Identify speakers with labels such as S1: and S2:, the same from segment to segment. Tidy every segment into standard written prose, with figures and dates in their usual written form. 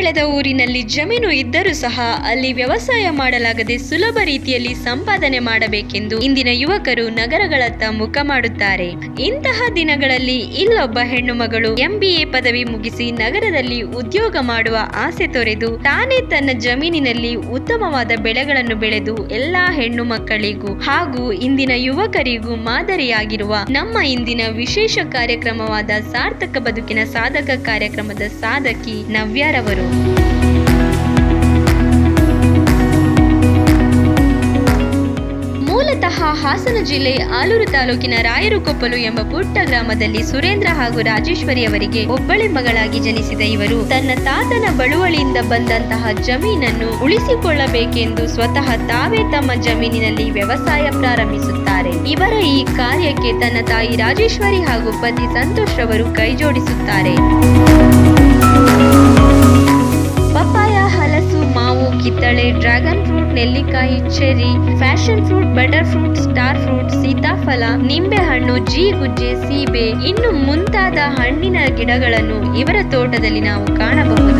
S1: ಬೆಳೆದ ಊರಿನಲ್ಲಿ ಜಮೀನು ಇದ್ದರೂ ಸಹ ಅಲ್ಲಿ ವ್ಯವಸಾಯ ಮಾಡಲಾಗದೆ ಸುಲಭ ರೀತಿಯಲ್ಲಿ ಸಂಪಾದನೆ ಮಾಡಬೇಕೆಂದು ಇಂದಿನ ಯುವಕರು ನಗರಗಳತ್ತ ಮುಖ ಮಾಡುತ್ತಾರೆ. ಇಂತಹ ದಿನಗಳಲ್ಲಿ ಇಲ್ಲೊಬ್ಬ ಹೆಣ್ಣು ಮಗಳು MBA ಪದವಿ ಮುಗಿಸಿ ನಗರದಲ್ಲಿ ಉದ್ಯೋಗ ಮಾಡುವ ಆಸೆ ತೊರೆದು ತಾನೇ ತನ್ನ ಜಮೀನಿನಲ್ಲಿ ಉತ್ತಮವಾದ ಬೆಳೆಗಳನ್ನು ಬೆಳೆದು ಎಲ್ಲಾ ಹೆಣ್ಣು ಮಕ್ಕಳಿಗೂ ಹಾಗೂ ಇಂದಿನ ಯುವಕರಿಗೂ ಮಾದರಿಯಾಗಿರುವ ನಮ್ಮ ಇಂದಿನ ವಿಶೇಷ ಕಾರ್ಯಕ್ರಮವಾದ ಸಾರ್ಥಕ ಬದುಕಿನ ಸಾಧಕ ಕಾರ್ಯಕ್ರಮದ ಸಾಧಕಿ ನವ್ಯಾರವರು. ಮೂಲತಃ ಹಾಸನ ಜಿಲ್ಲೆ ಆಲೂರು ತಾಲೂಕಿನ ರಾಯರುಕೊಪ್ಪಲು ಎಂಬ ಪುಟ್ಟ ಗ್ರಾಮದಲ್ಲಿ ಸುರೇಂದ್ರ ಹಾಗೂ ರಾಜೇಶ್ವರಿ ಅವರಿಗೆ ಒಬ್ಬಳೆ ಮಗಳಾಗಿ ಜನಿಸಿದ ಇವರು ತನ್ನ ತಾತನ ಬಳುವಳಿಯಿಂದ ಬಂದಂತಹ ಜಮೀನನ್ನು ಉಳಿಸಿಕೊಳ್ಳಬೇಕೆಂದು ಸ್ವತಃ ತಾವೇ ತಮ್ಮ ಜಮೀನಿನಲ್ಲಿ ವ್ಯವಸಾಯ ಪ್ರಾರಂಭಿಸುತ್ತಾರೆ. ಇವರ ಈ ಕಾರ್ಯಕ್ಕೆ ತನ್ನ ತಾಯಿ ರಾಜೇಶ್ವರಿ ಹಾಗೂ ಪತಿ ಸಂತೋಷ್ ರವರು ಕೈಜೋಡಿಸುತ್ತಾರೆ. ಪಪ್ಪಾಯ, ಹಲಸು, ಮಾವು, ಕಿತ್ತಳೆ, ಡ್ರ್ಯಾಗನ್ ಫ್ರೂಟ್, ನೆಲ್ಲಿಕಾಯಿ, cherry, passion fruit, butter fruit, star fruit, ಸೀತಾಫಲ, ನಿಂಬೆಹಣ್ಣು, ಜೀಗುಜ್ಜೆ, ಸೀಬೆ ಇನ್ನು ಮುಂತಾದ ಹಣ್ಣಿನ ಗಿಡಗಳನ್ನು ಇವರ ತೋಟದಲ್ಲಿ ನಾವು ಕಾಣಬಹುದು.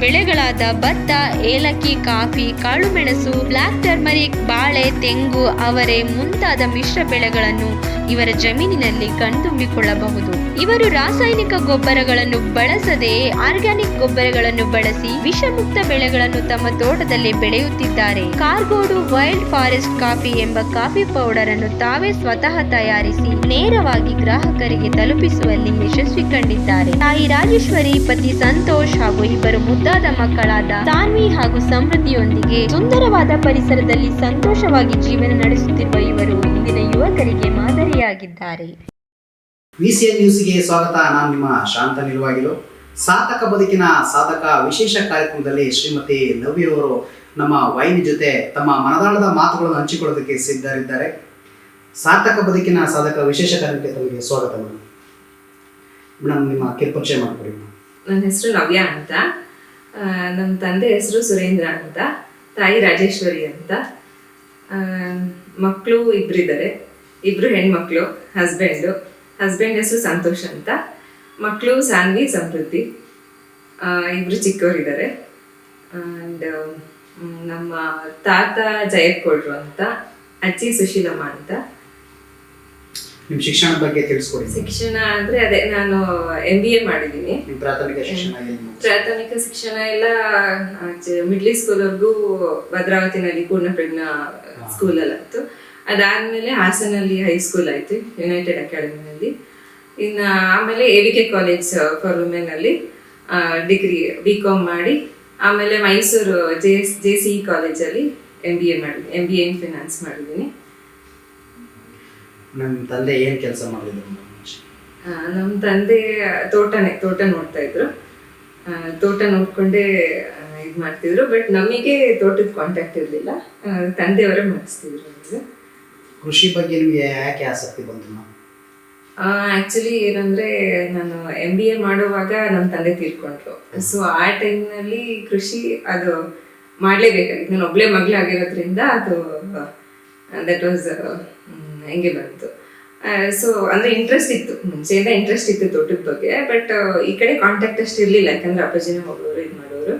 S1: ಬೆಳೆಗಳಾದ ಭತ್ತ, ಏಲಕ್ಕಿ, ಕಾಫಿ, ಕಾಳುಮೆಣಸು, ಬ್ಲಾಕ್ ಟರ್ಮರಿಕ್, ಬಾಳೆ, ತೆಂಗು, ಅವರೆ ಮುಂತಾದ ಮಿಶ್ರ ಬೆಳೆಗಳನ್ನು ಇವರ ಜಮೀನಿನಲ್ಲಿ ಕಣ್ತುಂಬಿಕೊಳ್ಳಬಹುದು. ಇವರು ರಾಸಾಯನಿಕ ಗೊಬ್ಬರಗಳನ್ನು ಬಳಸದೆ ಆರ್ಗ್ಯಾನಿಕ್ ಗೊಬ್ಬರಗಳನ್ನು ಬಳಸಿ ವಿಷಮುಕ್ತ ಬೆಳೆಗಳನ್ನು ತಮ್ಮ ತೋಟದಲ್ಲಿ ಬೆಳೆಯುತ್ತಿದ್ದಾರೆ. ಕಾರ್ಗೋಡು ವೈಲ್ಡ್ ಫಾರೆಸ್ಟ್ ಕಾಫಿ ಎಂಬ ಕಾಫಿ ಪೌಡರ್ ಅನ್ನು ತಾವೇ ಸ್ವತಃ ತಯಾರಿಸಿ ನೇರವಾಗಿ ಗ್ರಾಹಕರಿಗೆ ತಲುಪಿಸುವಲ್ಲಿ ಯಶಸ್ವಿ ಕಂಡಿದ್ದಾರೆ. ತಾಯಿ ರಾಜೇಶ್ವರಿ, ಪತಿ ಸಂತೋಷ್ ಹಾಗೂ ಇಬ್ಬರು ಮುದ್ದಾದ ಮಕ್ಕಳಾದ ತಾನ್ವಿ ಹಾಗೂ ಸಮೃದ್ಧಿಯೊಂದಿಗೆ ಸುಂದರವಾದ ಪರಿಸರದಲ್ಲಿ ಸಂತೋಷವಾಗಿ ಜೀವನ ನಡೆಸುತ್ತಿರುವ ಇವರು ಇಂದಿನ ಯುವಕರಿಗೆ ಮಾದರಿಯಾಗಿದ್ದಾರೆ.
S2: VCN ನ್ಯೂಸ್ಗೆ ಸ್ವಾಗತ. ನಾನು ನಿಮ್ಮ ಶಾಂತ ನಿಲುವಾಗಿಲು. ಸಾಧಕ ಬದುಕಿನ ಸಾಧಕ ವಿಶೇಷ ಕಾರ್ಯಕ್ರಮದಲ್ಲಿ ಶ್ರೀಮತಿ ನವ್ಯ ಅವರು ನಮ್ಮ ವಾಹಿನಿ ಜೊತೆ ತಮ್ಮ ಮನದಾಳದ ಮಾತುಗಳನ್ನು ಹಂಚಿಕೊಳ್ಳೋದಕ್ಕೆ ಸಿದ್ಧರಿದ್ದಾರೆ. ಸಾರ್ಥಕ ಬದುಕಿನ ಸಾಧಕ ವಿಶೇಷ ಕಾರ್ಯಕ್ರಮಕ್ಕೆ ತಮಗೆ ಸ್ವಾಗತ ಮೇಡಮ್. ಮೇಡಮ್, ನಿಮ್ಮ ಕಿರುಪರಿಚಯ ಮಾಡಿಕೊಡಿ.
S3: ನನ್ನ ಹೆಸರು ನವ್ಯ ಅಂತ. ನಮ್ಮ ತಂದೆ ಹೆಸರು ಸುರೇಂದ್ರ ಅಂತ, ತಾಯಿ ರಾಜೇಶ್ವರಿ ಅಂತ. ಮಕ್ಕಳು ಇಬ್ಬರಿದ್ದಾರೆ, ಇಬ್ಬರು ಹೆಣ್ಮಕ್ಳು. ಹಸ್ಬೆಂಡ್ ಹೆಸರು ಸಂತೋಷ್ ಅಂತ. ಮಕ್ಕಳು ಸಾನ್ವಿ, ಸಮೃದ್ಧಿ. ಇಬ್ಬರು ಚಿಕ್ಕವರಿದ್ದಾರೆ. ಆ್ಯಂಡ್ ನಮ್ಮ ತಾತ ಜಯಕೊಡ್ರು ಅಂತ, ಅಜ್ಜಿ ಸುಶೀಲಮ್ಮ ಅಂತ.
S2: ನಿಮ್ಮ ಶಿಕ್ಷಣದ ಬಗ್ಗೆ ತಿಳಿಸ್ಕೊಡಿ.
S3: ಶಿಕ್ಷಣ ಅಂದ್ರೆ ಅದೇ, ನಾನು MBA ಮಾಡಿದ್ದೀನಿ.
S2: ಪ್ರಾಥಮಿಕ
S3: ಶಿಕ್ಷಣ ಎಲ್ಲ ಮಿಡ್ಲ್ ಸ್ಕೂಲ್ವರೆಗೂ ಭದ್ರಾವತಿನಲ್ಲಿ ಪೂರ್ಣಪ್ರಜ್ಞಾ ಸ್ಕೂಲಲ್ಲಿ ಆಯ್ತು. ಅದಾದ್ಮೇಲೆ ಹಾಸನಲ್ಲಿ ಹೈಸ್ಕೂಲ್ ಆಯ್ತು, ಯುನೈಟೆಡ್ ಅಕಾಡೆಮಿನಲ್ಲಿ. ಇನ್ನು ಆಮೇಲೆ AVK ಕಾಲೇಜ್ ಫಾರ್ ವುಮೆನ್ ಅಲ್ಲಿ ಡಿಗ್ರಿ BCom ಮಾಡಿ, ಆಮೇಲೆ ಮೈಸೂರು JCE ಕಾಲೇಜಲ್ಲಿ MBA ಮಾಡಿದ್ದೀನಿ. MBA ಇನ್ ಫೈನಾನ್ಸ್ ಮಾಡಿದ್ದೀನಿ.
S2: ನಮ್ಮ ತಂದೆ ಏನು ಕೆಲಸ ಮಾಡಿದ್ರು?
S3: ನಮ್ಮ ತಂದೆ ತೋಟ ನೋಡ್ತಾ ಇದ್ರು. ತೋಟ ನೋಡ್ಕೊಂಡೇ ಇದು ಮಾಡ್ತಿದ್ರು. ಬಟ್ ನಮಗೆ ತೋಟದ ಕಾಂಟ್ಯಾಕ್ಟ್ ಇರಲಿಲ್ಲ, ತಂದೆಯವರೇ ಮಾಡಿಸ್ತಿದ್ರು ನಮಗೆ.
S2: ಕೃಷಿ ಬಗ್ಗೆ ನಿಮಗೆ ಯಾಕೆ ಆಸಕ್ತಿ ಬಂತು?
S3: ಆ್ಯಕ್ಚುಲಿ ಏನಂದರೆ, ನಾನು MBA ಮಾಡುವಾಗ ನಮ್ಮ ತಂದೆ ತೀರ್ಕೊಂಡ್ರು. ಸೊ ಆ ಟೈಮ್ನಲ್ಲಿ ಕೃಷಿ ಅದು ಮಾಡಲೇಬೇಕಾಗಿತ್ತು. ನಾನು ಒಬ್ಬಳೇ ಮಗಳಾಗಿರೋದ್ರಿಂದ ಅದು ದಟ್ ವಾಸ್ ಹೆಂಗೆ ಬಂತು. ಸೊ ಅಂದರೆ ಇಂಟ್ರೆಸ್ಟ್ ಇತ್ತು, ಮುಂಚೆಯಿಂದ ಇಂಟ್ರೆಸ್ಟ್ ಇತ್ತು ತೋಟದ ಬಗ್ಗೆ. ಬಟ್ ಈ ಕಡೆ ಕಾಂಟ್ಯಾಕ್ಟ್ ಅಷ್ಟು ಇರಲಿಲ್ಲ, ಯಾಕಂದರೆ ಅಪ್ಪಾಜಿನ ಹೋಗೋರು ಇದು ಮಾಡೋರು.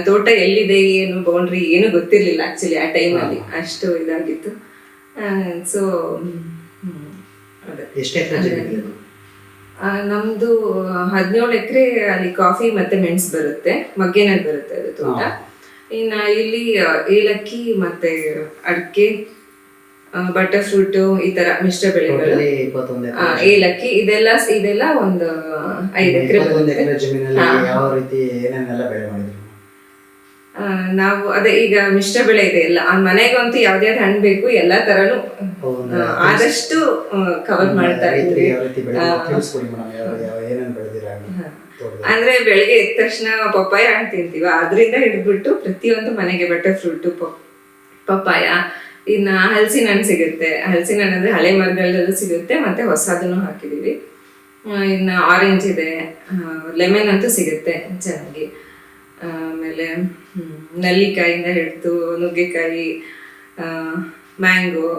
S3: ತೋಟ ಎಲ್ಲಿದೆ, ಏನು ಬೌಂಡ್ರಿ ಏನೂ ಗೊತ್ತಿರಲಿಲ್ಲ ಆ್ಯಕ್ಚುಲಿ ಆ ಟೈಮಲ್ಲಿ, ಅಷ್ಟು ಇದಾಗಿತ್ತು. ಸೊ ನಮ್ದು 17 ಎಕರೆ ಅಲ್ಲಿ ಕಾಫಿ ಮತ್ತೆ ಮೆಣಸು ಬರುತ್ತೆ, ಮಗ್ಗೆನಲ್ಲಿ ಬರುತ್ತೆ ಅದು ತೋಟ. ಇನ್ನು ಇಲ್ಲಿ ಏಲಕ್ಕಿ ಮತ್ತೆ ಅಡಿಕೆ, ಬಟರ್ ಫ್ರೂಟ್, ಈ ತರ ಮಿಶ್ರ ಬೆಳೆಗಳು. ಏಲಕ್ಕಿ ಇದೆಲ್ಲ ಒಂದು 5 ಎಕರೆ ನಾವು ಅದೇ ಈಗ ಮಿಶ್ರ ಬೆಳೆ ಇದೆ ಎಲ್ಲ. ಮನೆಗಂತೂ ಯಾವ್ದೇ ಹಣ್ಣು ಬೇಕು, ಎಲ್ಲಾ ತರನು ಆದಷ್ಟು ಕವರ್ ಮಾಡ್ತಾ ಇದ್ವಿ. ಅಂದ್ರೆ ಬೆಳಗ್ಗೆ ಎದ್ದ ತಕ್ಷಣ ಪಪ್ಪಾಯ ಹಣ್ಣು ತಿಂತೀವ, ಅದ್ರಿಂದ ಹಿಡಿದ್ಬಿಟ್ಟು ಪ್ರತಿಯೊಂದು ಮನೆಗೆ ಬಟರ್ ಫ್ರೂಟ್, ಪಪ್ಪಾಯ, ಇನ್ನು ಹಲಸಿನ ಹಣ್ಣು ಸಿಗುತ್ತೆ. ಹಲಸಿನ ಹಣ್ಣು ಅಂದರೆ ಹಳೆ ಮರಗಳಲ್ಲೂ ಸಿಗುತ್ತೆ, ಮತ್ತು ಹೊಸದನ್ನು ಹಾಕಿದ್ದೀವಿ. ಇನ್ನು ಆರೆಂಜ್ ಇದೆ, ಲೆಮನ್ ಅಂತೂ ಸಿಗುತ್ತೆ ಚೆನ್ನಾಗಿ. ಆಮೇಲೆ ನೆಲ್ಲಿಕಾಯಿಂದ ಹಿಡಿದು ನುಗ್ಗೆಕಾಯಿ, ಮ್ಯಾಂಗೋ,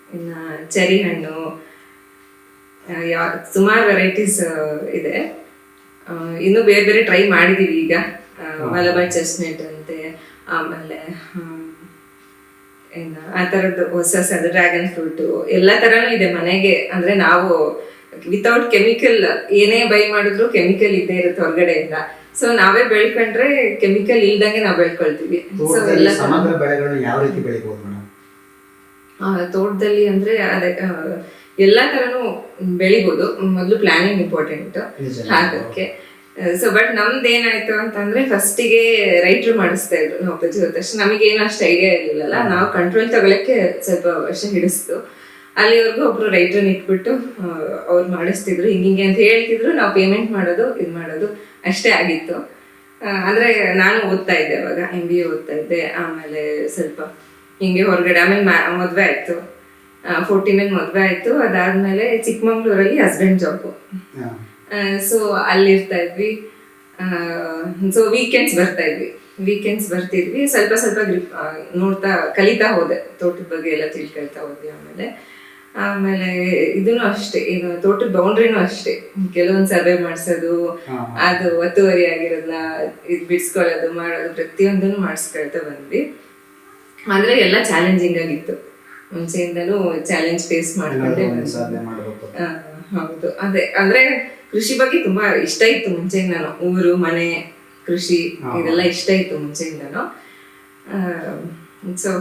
S3: ಇನ್ನು ಚೆರಿ ಹಣ್ಣು, ಸುಮಾರು ವೆರೈಟೀಸ್ ಇದೆ. ಇನ್ನೂ ಬೇರೆ ಬೇರೆ ಟ್ರೈ ಮಾಡಿದ್ದೀವಿ ಈಗ. ಮಲಬಾರ್ ಚೆಸ್ಟ್ನಟ್ ಅಂತೆ, ಆಮೇಲೆ ಇನ್ನು ಆ ಥರದ್ದು ಹೊಸ ಹೊಸದು ಡ್ರ್ಯಾಗನ್ ಫ್ರೂಟು ಎಲ್ಲ ಥರನೂ ಇದೆ ಮನೆಗೆ. ಅಂದರೆ ನಾವು ವಿತೌಟ್ ಕೆಮಿಕಲ್ ಏನೇ ಬೈ ಮಾಡಿದ್ರು ಕೆಮಿಕಲ್ ಇದ್ದೇ ಇರುತ್ತೆ ಹೊರಗಡೆಯಿಂದ. ಸೊ ನಾವೇ ಬೆಳ್ಕೊಂಡ್ರೆ ಕೆಮಿಕಲ್ ಇಲ್ದಂಗೆ ನಾವು ಬೆಳ್ಕೊಳ್ತೀವಿ. ಸೊ ಎಲ್ಲ
S2: ಸಮಗ್ರ ಬೆಳೆಗಳನ್ನ ಯಾವ ರೀತಿ ಬೆಳಿಬಹುದು ಮೇಡಮ್?
S3: ತೋಟದಲ್ಲಿ ಅಂದ್ರೆ ಅದೇ ಎಲ್ಲ ತರನು ಬೆಳಿಬೋದು. ಮೊದಲು ಪ್ಲಾನಿಂಗ್ ಇಂಪಾರ್ಟೆಂಟ್ ಹಾಕಕ್ಕೆ. ಸೊ ಬಟ್ ನಮ್ದು ಏನಾಯ್ತು ಅಂತಂದ್ರೆ ಫಸ್ಟಿಗೆ ರೈತರು ಮಾಡಿಸ್ತಾ ಇದ್ರು ನಾವು ಅಪ್ಪಾಜಿ ಹೋದ ತಕ್ಷಣ. ನಮಗೇನು ಅಷ್ಟು ಐಡಿಯಾ ಇರಲಿಲ್ಲಲ್ಲ, ನಾವು ಕಂಟ್ರೋಲ್ ತಗೊಳಕ್ಕೆ ಸ್ವಲ್ಪ ವರ್ಷ ಹಿಡಿಸ್ತು. ಅಲ್ಲಿವರೆಗೂ ಒಬ್ರು ರೈತರನ್ನ ಇಟ್ಬಿಟ್ಟು ಅವ್ರು ಮಾಡಿಸ್ತಿದ್ರು, ಹಿಂಗೆ ಅಂತ ಹೇಳ್ತಿದ್ರು. ನಾವು ಪೇಮೆಂಟ್ ಮಾಡೋದು ಇದು ಮಾಡೋದು ಅಷ್ಟೇ ಆಗಿತ್ತು. ಅಂದ್ರೆ ನಾನು ಓದ್ತಾ ಇದ್ದೆ ಅವಾಗ, MBA ಓದ್ತಾ ಇದ್ದೆ. ಆಮೇಲೆ ಸ್ವಲ್ಪ ಹಿಂಗೆ ಹೊರಗಡೆ, ಆಮೇಲೆ ಮದುವೆ ಆಯ್ತು, 14 ಮದುವೆ ಆಯ್ತು. ಅದಾದ್ಮೇಲೆ ಚಿಕ್ಕಮಂಗ್ಳೂರಲ್ಲಿ ಹಸ್ಬೆಂಡ್ ಜಾಬು. ಸೊ ಅಲ್ಲಿರ್ತಾ ಇದ್ವಿ. ಸೊ ವೀಕೆಂಡ್ಸ್ ಬರ್ತಿದ್ವಿ. ಸ್ವಲ್ಪ ಸ್ವಲ್ಪ ನೋಡ್ತಾ ಕಲಿತಾ ಹೋದೆ, ತೋಟದ ಬಗ್ಗೆ ಎಲ್ಲ ತಿಳ್ಕೊಳ್ತಾ ಹೋದ್ವಿ. ಆಮೇಲೆ ಇದನ್ನು ಅಷ್ಟೇ, ಏನು ತೋಟದ ಬೌಂಡ್ರಿನೂ ಅಷ್ಟೇ, ಕೆಲವೊಂದು ಸರ್ವೆ ಮಾಡಿಸೋದು, ಅದು ಒತ್ತುವರಿ ಆಗಿರೋದನ್ನ ಇದು ಬಿಡಿಸ್ಕೊಳ್ಳೋದು ಮಾಡೋದು, ಪ್ರತಿಯೊಂದನ್ನು ಮಾಡಿಸ್ಕೊಳ್ತಾ ಬಂದ್ವಿ. ಆದ್ರೆ ಎಲ್ಲ ಚಾಲೆಂಜಿಂಗ್ ಆಗಿತ್ತು. ಮುಂಚೆಯಿಂದನೂ ಚಾಲೆಂಜ್ ಫೇಸ್ ಮಾಡ್ಕೊಂಡೆ. ಹೌದು, ಅದೇ ಅಂದ್ರೆ ಕೃಷಿ ಬಗ್ಗೆ ತುಂಬಾ ಇಷ್ಟ ಇತ್ತು ಮುಂಚೆಯಿಂದನು. ಊರು ಮನೆ ಕೃಷಿ ಇದೆಲ್ಲ ಇಷ್ಟ ಇತ್ತು ಮುಂಚೆಯಿಂದನು. ಸೊ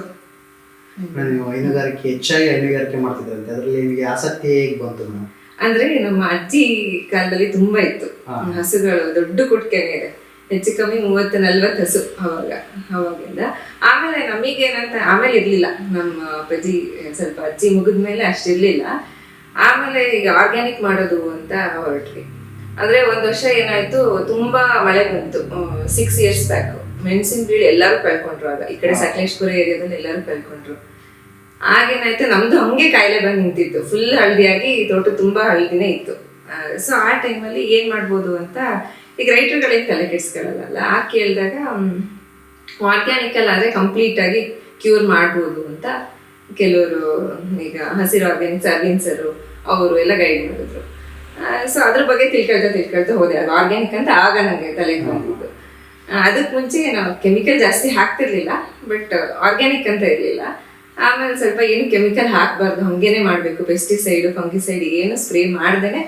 S2: ನೀವು ಹೈನುಗಾರಿಕೆ ಹೆಚ್ಚಾಗಿ ಹೈನುಗಾರಿಕೆ ಮಾಡ್ತಿದ್ರಂತೆ, ಅದರಲ್ಲಿ ನಿಮಗೆ ಆಸಕ್ತಿ ಹೇಗೆ ಬಂತು ಮೇಡಮ್?
S3: ಅಂದ್ರೆ ನಮ್ಮ ಅಜ್ಜಿ ಕಾಲದಲ್ಲಿ ತುಂಬಾ ಇತ್ತು ಹಸುಗಳು, ದೊಡ್ಡ ಕೊಟ್ಟಿಗೆನೇ ಇದೆ, ಹೆಚ್ಚು ಕಮ್ಮಿ 30-40 ಹಸು ಅವಾಗಿಂದ. ಆಮೇಲೆ ನಮಗೇನಂತ ಆಮೇಲೆ ಇರ್ಲಿಲ್ಲ, ನಮ್ಮ ಅಪ್ಪಾಜಿ ಸ್ವಲ್ಪ ಅಜ್ಜಿ ಮುಗಿದ್ಮೇಲೆ ಅಷ್ಟಿರ್ಲಿಲ್ಲ. ಆಮೇಲೆ ಈಗ ಆರ್ಗ್ಯಾನಿಕ್ ಮಾಡೋದು ಅಂತ ಹೊರಟ್ವಿ. ಅಂದ್ರೆ ಒಂದ್ ವರ್ಷ ಏನಾಯ್ತು, ತುಂಬಾ ಮಳೆ ಬಂತು 6 years ಬ್ಯಾಕ್. ಮೆಣಸಿನ ಬೀಳಿ ಎಲ್ಲರೂ ಕಳ್ಕೊಂಡ್ರು. ಆಗ ಈ ಕಡೆ ಸಕಲೇಶ್ಪುರ ಏರಿಯಾದಲ್ಲಿ ಎಲ್ಲರೂ ಕಳ್ಕೊಂಡ್ರು. ಆಗೇನಾಯ್ತು, ನಮ್ದು ಹಂಗೆ ಕಾಯಿಲೆ ಬಂದು ನಿಂತಿತ್ತು, ಫುಲ್ ಹಳದಿಯಾಗಿ, ತೋಟ ತುಂಬಾ ಹಳದಿನೇ ಇತ್ತು. ಸೊ ಆ ಟೈಮಲ್ಲಿ ಏನ್ ಮಾಡ್ಬೋದು ಅಂತ, ಈಗ ರೈತರುಗಳೇನು ತಲೆ ಕೆಡಿಸ್ಕೊಳ್ಳಲ್ಲ, ಆ ಕೇಳಿದಾಗ ಆರ್ಗ್ಯಾನಿಕಲ್ ಆದರೆ ಕಂಪ್ಲೀಟ್ ಆಗಿ ಕ್ಯೂರ್ ಮಾಡ್ಬೋದು ಅಂತ ಕೆಲವರು, ಈಗ ಹಸಿರು ಅರ್ವಿನ್ಸರು ಅವರು ಎಲ್ಲ ಗೈಡ್ ಮಾಡಿದ್ರು. ಸೊ ಅದ್ರ ಬಗ್ಗೆ ತಿಳ್ಕೊಳ್ತಾ ಹೋದೆ. ಅದು ಆರ್ಗ್ಯಾನಿಕ್ ಅಂತ ಆಗ ನನಗೆ ತಲೆಗೆ ಬಂದಿದ್ದು. ಅದಕ್ಕೆ ಮುಂಚೆ ನಾವು ಕೆಮಿಕಲ್ ಜಾಸ್ತಿ ಹಾಕ್ತಿರ್ಲಿಲ್ಲ, ಬಟ್ ಆರ್ಗ್ಯಾನಿಕ್ ಅಂತ ಇರಲಿಲ್ಲ. ಆಮೇಲೆ ಸ್ವಲ್ಪ ಏನು ಕೆಮಿಕಲ್ ಹಾಕಬಾರ್ದು, ಹಂಗೇನೆ ಮಾಡಬೇಕು, ಪೆಸ್ಟಿಸೈಡ್ ಫಂಗಿಸೈಡ್ ಏನು ಸ್ಪ್ರೇ ಮಾಡ್ದೇನೆ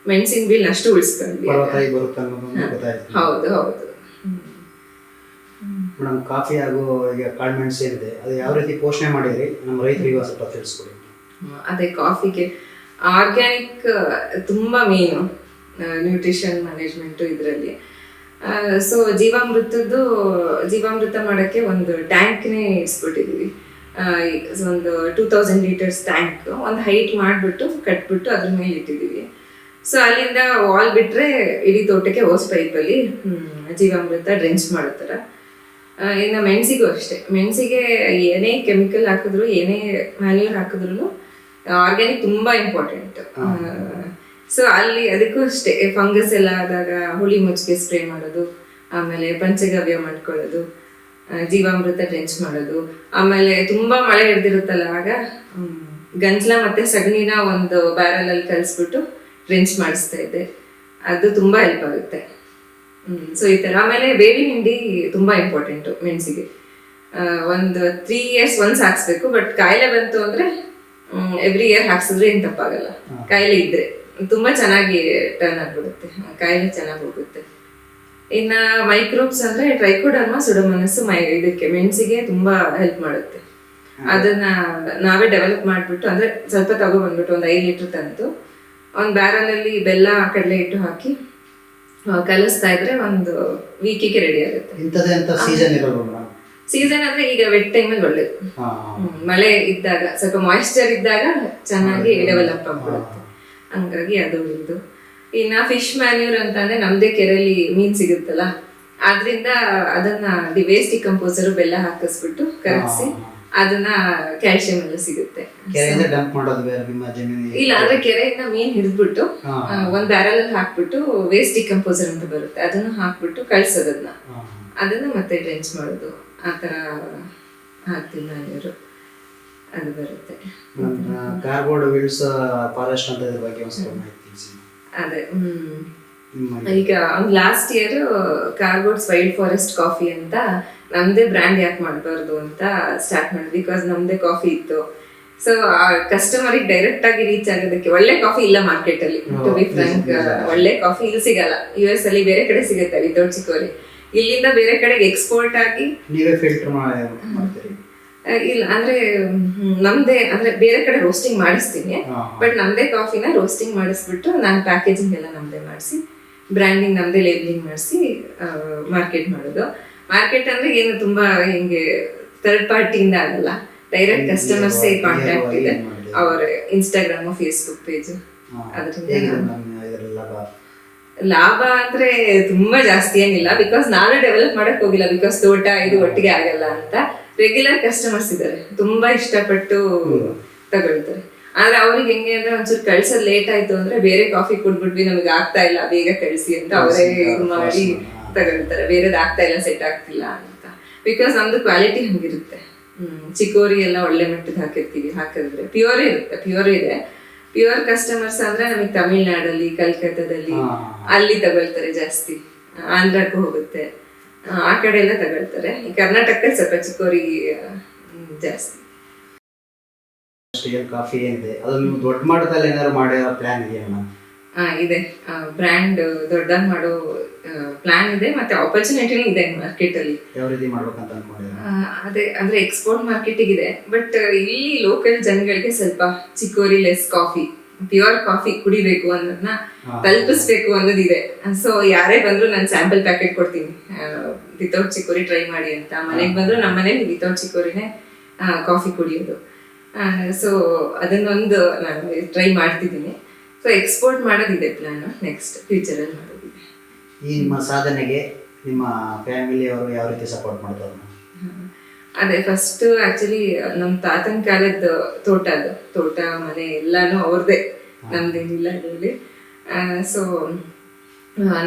S3: ಮೆಣಸಿನ ಬೀಲ್ ಅಷ್ಟು ಉಳಿಸ್ಕೊಂಡ್ವಿ. ಹೌದು ಹೌದು
S2: ಮೇಡಮ್, ಕಾಫಿ ಹಾಗೂ ಈಗ ಕಾಳುಮೆಣಸು ಏನಿದೆ ಅದು ಯಾವ ರೀತಿ ಪೋಷಣೆ ಮಾಡಿದ್ರಿ ನಮ್ಮ ರೈತರಿಗೆ ಸ್ವಲ್ಪ ತಿಳಿಸ್ಕೊಡಿ.
S3: ಅದೇ ಕಾಫಿಗೆ ಆರ್ಗ್ಯಾನಿಕ್ ತುಂಬಾ ಮೇನು, ನ್ಯೂಟ್ರಿಷನ್ ಮ್ಯಾನೇಜ್ಮೆಂಟು ಇದರಲ್ಲಿ. ಸೊ ಜೀವಾಮೃತ ಮಾಡೋಕ್ಕೆ ಒಂದು ಟ್ಯಾಂಕ್ನೇ ಇಸ್ಬಿಟ್ಟಿದ್ದೀವಿ. ಒಂದು 2000 ಲೀಟರ್ಸ್ ಟ್ಯಾಂಕ್, ಒಂದು ಹೈಟ್ ಮಾಡಿಬಿಟ್ಟು ಕಟ್ಬಿಟ್ಟು ಅದ್ರ ಮೇಲೆ ಇಟ್ಟಿದ್ದೀವಿ. ಸೊ ಅಲ್ಲಿಂದ ವಾಲ್ ಬಿಟ್ಟರೆ ಇಡೀ ತೋಟಕ್ಕೆ ಹೋಸ್ ಪೈಪಲ್ಲಿ ಜೀವಾಮೃತ ಡ್ರೆಂಚ್ ಮಾಡುತ್ತಾರ. ಇನ್ನು ಮೆಣಸಿಗೂ ಅಷ್ಟೇ, ಮೆಣಸಿಗೆ ಏನೇ ಕೆಮಿಕಲ್ ಹಾಕಿದ್ರು, ಏನೇ ಮ್ಯಾನ್ಯೂರ್ ಹಾಕಿದ್ರು ಆರ್ಗ್ಯಾನಿಕ್ ತುಂಬ ಇಂಪಾರ್ಟೆಂಟ್. ಸೊ ಅಲ್ಲಿ ಅದಕ್ಕೂ ಅಷ್ಟೇ, ಫಂಗಸ್ ಎಲ್ಲ ಆದಾಗ ಹುಳಿ ಮುಚ್ಚಿಗೆ ಸ್ಪ್ರೇ ಮಾಡೋದು, ಆಮೇಲೆ ಪಂಚಗವ್ಯ ಮಾಡ್ಕೊಳ್ಳೋದು, ಜೀವಾಮೃತ ಡ್ರೆಂಚ್ ಮಾಡೋದು. ಆಮೇಲೆ ತುಂಬ ಮಳೆ ಹಿಡ್ದಿರುತ್ತಲ್ಲ, ಆಗ ಗಂಜಲ ಮತ್ತು ಸಗಣಿನ ಒಂದು ಬ್ಯಾರಲಲ್ಲಿ ಕಲಿಸ್ಬಿಟ್ಟು ಡ್ರೆಂಚ್ ಮಾಡಿಸ್ತಾ ಇದ್ದೆ. ಅದು ತುಂಬ ಹೆಲ್ಪ್ ಆಗುತ್ತೆ. ಸೊ ಈ ಥರ. ಆಮೇಲೆ ಬೇವಿನ ಹಿಂಡಿ ತುಂಬ ಇಂಪಾರ್ಟೆಂಟು ಮೆಣಸಿಗೆ. ಒಂದು 3 years once ಹಾಕ್ಸ್ಬೇಕು. ಬಟ್ ಕಾಯಿಲೆ ಬಂತು ಅಂದರೆ ಎವ್ರಿ ಇಯರ್ ಹಾಕ್ಸಿದ್ರೆ ಏನು ತಪ್ಪಾಗಲ್ಲ. ಕಾಯಿಲೆ ಇದ್ದರೆ ತುಂಬ ಚೆನ್ನಾಗಿ ಟರ್ನ್ ಆಗಿಬಿಡುತ್ತೆ, ಕಾಯಿಲೆ ಚೆನ್ನಾಗಿ ಹೋಗುತ್ತೆ. ಇನ್ನು ಮೈಕ್ರೋಬ್ಸ್ ಅಂದರೆ ಟ್ರೈಕೋಡರ್ಮಾ ಸುಡೋಮೋನಾಸ್ ಇದಕ್ಕೆ ಮೆಣಸಿಗೆ ತುಂಬ ಹೆಲ್ಪ್ ಮಾಡುತ್ತೆ. ಅದನ್ನು ನಾವೇ ಡೆವಲಪ್ ಮಾಡಿಬಿಟ್ಟು, ಅಂದರೆ ಸ್ವಲ್ಪ ತಗೊಬಂದ್ಬಿಟ್ಟು ಒಂದು 5 ಲೀಟ್ರ್ ತಂದು ಒಂದು ಬ್ಯಾರಲಲ್ಲಿ ಬೆಲ್ಲ ಕಡಲೆ ಹಿಟ್ಟು ಹಾಕಿ ಕಲಿಸ್ತಾ ಇದ್ರೆ ಒಂದು ವೀಕಿಗೆ ರೆಡಿ ಆಗುತ್ತೆ. ಸೀಸನ್ ಅಂದ್ರೆ ಈಗ ವೆಟ್ ಟೈಮಲ್ಲಿ ಒಳ್ಳೇದು. ಮಳೆ ಇದ್ದಾಗ, ಸ್ವಲ್ಪ ಮಾಯಿಶ್ಚರ್ ಇದ್ದಾಗ ಚೆನ್ನಾಗಿ ಡೆವಲಪ್ ಆಗ್ಬಿಡುತ್ತೆ. ಹಂಗಾಗಿ ಅದು ಇದು. ಇನ್ನು ಫಿಶ್ ಮ್ಯಾನ್ಯೂರ್ ಅಂತಂದ್ರೆ ನಮ್ದೇ ಕೆರೆಯಲ್ಲಿ ಮೀನ್ ಸಿಗುತ್ತಲ್ಲ, ಆದ್ರಿಂದ ಅದನ್ನ ವೇಸ್ಟ್ ಡಿಕಂಪೋಸರ್ ಬೆಲ್ಲ ಹಾಕಿಸ್ಬಿಟ್ಟು ಕರಗಿಸಿ ಅದನ್ನ ಕ್ಯಾಲ್ಸಿಯಂ ಎಲ್ಲ ಸಿಗುತ್ತೆ.
S2: ಕೆರೆಯಿಂದ ಡಂಪ್ ಮಾಡೋದು ಬೇರೆ ನಿಮ್ಮ ಜಮೀನಿಗೆ?
S3: ಇಲ್ಲ, ಅಂದ್ರೆ ಕೆರೆಯಿಂದ ಮೀನ್ ಹಿಡಿದ್ಬಿಟ್ಟು ಒಂದ್ ಬ್ಯಾರಲ್ ಅಲ್ಲಿ ಹಾಕ್ಬಿಟ್ಟು ವೇಸ್ಟ್ ಡಿಕಂಪೋಸರ್ ಅಂತ ಬರುತ್ತೆ, ಅದನ್ನ ಹಾಕ್ಬಿಟ್ಟು ಕಳ್ಸೋದನ್ನ, ಅದನ್ನ ಮತ್ತೆ ಡ್ರೆಂಚ್ ಮಾಡೋದು, ಆತರ ಹಾಕ್ತೀನಿ ನಾನು. ಅದು ಬರುತ್ತೆ.
S2: ಕಾರ್ಬೋರ್ಡ್ ವಿಲ್ಸ್ ಫಾರೆಸ್ಟ್ ಅಂತ ಇದ್ರ ಬಗ್ಗೆ ಒಂದ್ಸಲ ಮಾಹಿತಿ ತಿಳಿಸಿ.
S3: ಅದೇ ಈಗ ಲಾಸ್ಟ್ ಇಯರ್ ಕಾರ್ಬೋರ್ಡ್ಸ್ ವೈಲ್ಡ್ ಫಾರೆಸ್ಟ್ ಕಾಫಿ ಅಂತ ನಮ್ದೇ ಬ್ರ್ಯಾಂಡ್ ಯಾಕೆ ಮಾಡಬಾರ್ದು ಅಂತ ಸ್ಟಾರ್ಟ್ ಮಾಡಿದ್ವಿ. ಬಿಕಾಸ್ ನಮ್ದೇ ಕಾಫಿ ಇತ್ತು. ಸೊ ಕಸ್ಟಮರಿಗೆ ಡೈರೆಕ್ಟ್ ಆಗಿ ರೀಚ್ ಆಗೋದಕ್ಕೆ ಒಳ್ಳೆ ಕಾಫಿ ಇಲ್ಲ ಮಾರ್ಕೆಟ್ ಅಲ್ಲಿ. ಟು ಬಿ ಫ್ರಾಂಕ್, ಒಳ್ಳೆ ಕಾಫಿ ಇಲ್ಲಿ ಸಿಗಲ್ಲ. US ಅಲ್ಲಿ ಬೇರೆ ಕಡೆ ಸಿಗುತ್ತೆ ವಿತೌಟ್ ಚಿಕೋರಿ. ಇಲ್ಲಿಂದ ಬೇರೆ ಕಡೆಗೆ ಎಕ್ಸ್ಪೋರ್ಟ್ ಆಗಿ
S2: ನೀವೇ ಫಿಲ್ಟರ್ ಮಾಡ್ತೀರಿ?
S3: ಇಲ್ಲ, ಅಂದ್ರೆ ನಮ್ದೇ, ಅಂದ್ರೆ ಬೇರೆ ಕಡೆ ರೋಸ್ಟಿಂಗ್ ಮಾಡಿಸ್ತೀನಿ, ಬಟ್ ನಮ್ದೇ ಕಾಫಿನ ರೋಸ್ಟಿಂಗ್ ಮಾಡಿಸ್ಬಿಟ್ಟು ನಾನು ಪ್ಯಾಕೇಜಿಂಗ್ ಎಲ್ಲ ನಮ್ದೇ ಮಾಡಿಸಿ, ಬ್ರ್ಯಾಂಡಿಂಗ್ ನಮ್ದೇ ಲೇಬಲಿಂಗ್ ಮಾಡಿಸಿ ಮಾರ್ಕೆಟ್ ಮಾಡೋದು. ಮಾರ್ಕೆಟ್ ಅಂದ್ರೆ ಏನು ತುಂಬಾ ಹಿಂಗೆ ಥರ್ಡ್ ಪಾರ್ಟಿಯಿಂದ ಆಗಲ್ಲ, ಡೈರೆಕ್ಟ್ ಕಸ್ಟಮರ್ಸ್ ಕಾಂಟ್ಯಾಕ್ಟ್ ಇದೆ. ಅವರ ಇನ್ಸ್ಟಾಗ್ರಾಮ್, ಫೇಸ್ಬುಕ್ ಪೇಜ್. ಅದರಿಂದ ಲಾಭ ಅಂದ್ರೆ ತುಂಬಾ ಜಾಸ್ತಿ ಏನಿಲ್ಲ, ಬಿಕಾಸ್ ನಾವೇ ಡೆವಲಪ್ ಮಾಡಕ್ ಹೋಗಿಲ್ಲ. ಬಿಕಾಸ್ ತೋಟ ಇದು ಒಟ್ಟಿಗೆ ಆಗಲ್ಲ ಅಂತ. ರೆಗ್ಯುಲರ್ ಕಸ್ಟಮರ್ಸ್ ಇದ್ದಾರೆ, ತುಂಬಾ ಇಷ್ಟಪಟ್ಟು ತಗೊಳ್ತಾರೆ. ಆದ್ರೆ ಅವ್ರಿಗೆ ಹೆಂಗೆ ಅಂದ್ರೆ ಒಂಚೂರು ಕಳ್ಸೋದ್ ಲೇಟ್ ಆಯ್ತು ಅಂದ್ರೆ ಬೇರೆ ಕಾಫಿ ಕುಡ್ಬಿಟ್ವಿ, ನಮಗೆ ಆಗ್ತಾ ಇಲ್ಲ, ಬೇಗ ಕಳಿಸಿ ಅಂತ ಅವರೇ ಇದು ಮಾಡಿ ತಗೊಳ್ತಾರೆ. ಬೇರೆದ್ ಆಗ್ತಾ ಇಲ್ಲ, ಸೆಟ್ ಆಗ್ತಿಲ್ಲ ಅಂತ. ಬಿಕಾಸ್ ನಮ್ದು ಕ್ವಾಲಿಟಿ ಹಂಗಿರುತ್ತೆ. ಚಿಕೋರಿ ಎಲ್ಲ ಒಳ್ಳೆ ಮಟ್ಟದ ಹಾಕಿರ್ತೀವಿ. ಹಾಕಿದ್ರೆ ಪ್ಯೂರ್ ಇರುತ್ತೆ, ಪ್ಯೂರ್ ಇದೆ. ಪ್ಯೂರ್ ಕಸ್ಟಮರ್ಸ್ ಅಂದ್ರೆ ನಮಗೆ ತಮಿಳ್ನಾಡಲ್ಲಿ, ಕಲ್ಕತ್ತಾದಲ್ಲಿ ಅಲ್ಲಿ ತಗೊಳ್ತಾರೆ ಜಾಸ್ತಿ. ಆಂಧ್ರಕ್ಕೂ ಹೋಗುತ್ತೆ, ಆ ಕಡೆ ಎಲ್ಲ ತಗೊಳ್ತಾರೆ. ಈ ಕರ್ನಾಟಕದಲ್ಲಿ ಸ್ವಲ್ಪ ಚಿಕೋರಿ ಜಾಸ್ತಿ.
S2: ಕಾಫಿ ಏನಿದೆ ಅದು ನೀವು ದೊಡ್ಡ ಮಟ್ಟದಲ್ಲಿ ಏನಾದ್ರು ಮಾಡೋ ಪ್ಲಾನ್ ಇದೆಯಾ?
S3: ಇದೆ, ಬ್ರ್ಯಾಂಡ್ ದೊಡ್ಡದಾಗಿ ಮಾಡೋ ಪ್ಲಾನ್ ಇದೆ, ಮತ್ತೆ ಆಪರ್ಚುನಿಟಿನೂ ಇದೆ ಮಾರ್ಕೆಟ್ ಅಲ್ಲಿ.
S2: ಯಾವ ರೀತಿ ಮಾಡ್ಬೇಕಂತ ಅನ್ಕೊಂಡಿದ್ದೀರಾ?
S3: ಅದೇ ಅಂದ್ರೆ ಎಕ್ಸ್ಪೋರ್ಟ್ ಮಾರ್ಕೆಟಿಗೆ ಇದೆ, ಬಟ್ ಇಲ್ಲಿ ಲೋಕಲ್ ಜನಗಳಿಗೆ ಸ್ವಲ್ಪ ಚಿಕೋರಿ ಲೆಸ್ ಕಾಫಿ, ಪ್ಯೂರ್ ಕಾಫಿ ಕುಡಿಬೇಕು ಅನ್ನೋದನ್ನ ತಲುಪಿಸ್ಬೇಕು ಅನ್ನೋದಿದೆ. ಸೊ ಯಾರೇ ಬಂದ್ರು ನಾನು ಸ್ಯಾಂಪಲ್ ಪ್ಯಾಕೆಟ್ ಕೊಡ್ತೀನಿ, ವಿತೌಟ್ ಚಿಕೋರಿ ಟ್ರೈ ಮಾಡಿ ಅಂತ. ಮನೆಗೆ ಬಂದ್ರು ನಮ್ಮ ಮನೇಲಿ ವಿತೌಟ್ ಚಿಕೋರಿನೇ ಕಾಫಿ ಕುಡಿಯೋದು. ಸೊ ಅದನ್ನೊಂದು ನಾನು ಟ್ರೈ ಮಾಡ್ತಿದ್ದೀನಿ. ಸೊ ಎಕ್ಸ್ಪೋರ್ಟ್ ಮಾಡೋದಿದೆ ಪ್ಲಾನ್, ನೆಕ್ಸ್ಟ್ ಫ್ಯೂಚರ್ ಅಲ್ಲಿ ಮಾಡೋದಿದೆ.
S2: ಈ ನಿಮ್ಮ ಸಾಧನೆಗೆ ನಿಮ್ಮ ಫ್ಯಾಮಿಲಿಯವರು ಯಾವ ರೀತಿ ಸಪೋರ್ಟ್ ಮಾಡ್ತಾರೆ?
S3: ಅದೇ ಫಸ್ಟ್ ಆಕ್ಚುಲಿ ನಮ್ಮ ತಾತನ ಕಾಲದ ತೋಟ ಮನೆ ಎಲ್ಲಾನು ಅವ್ರದೇ, ನಮ್ದೇನಿಲ್ಲ ಅದರಲ್ಲಿ. ಸೊ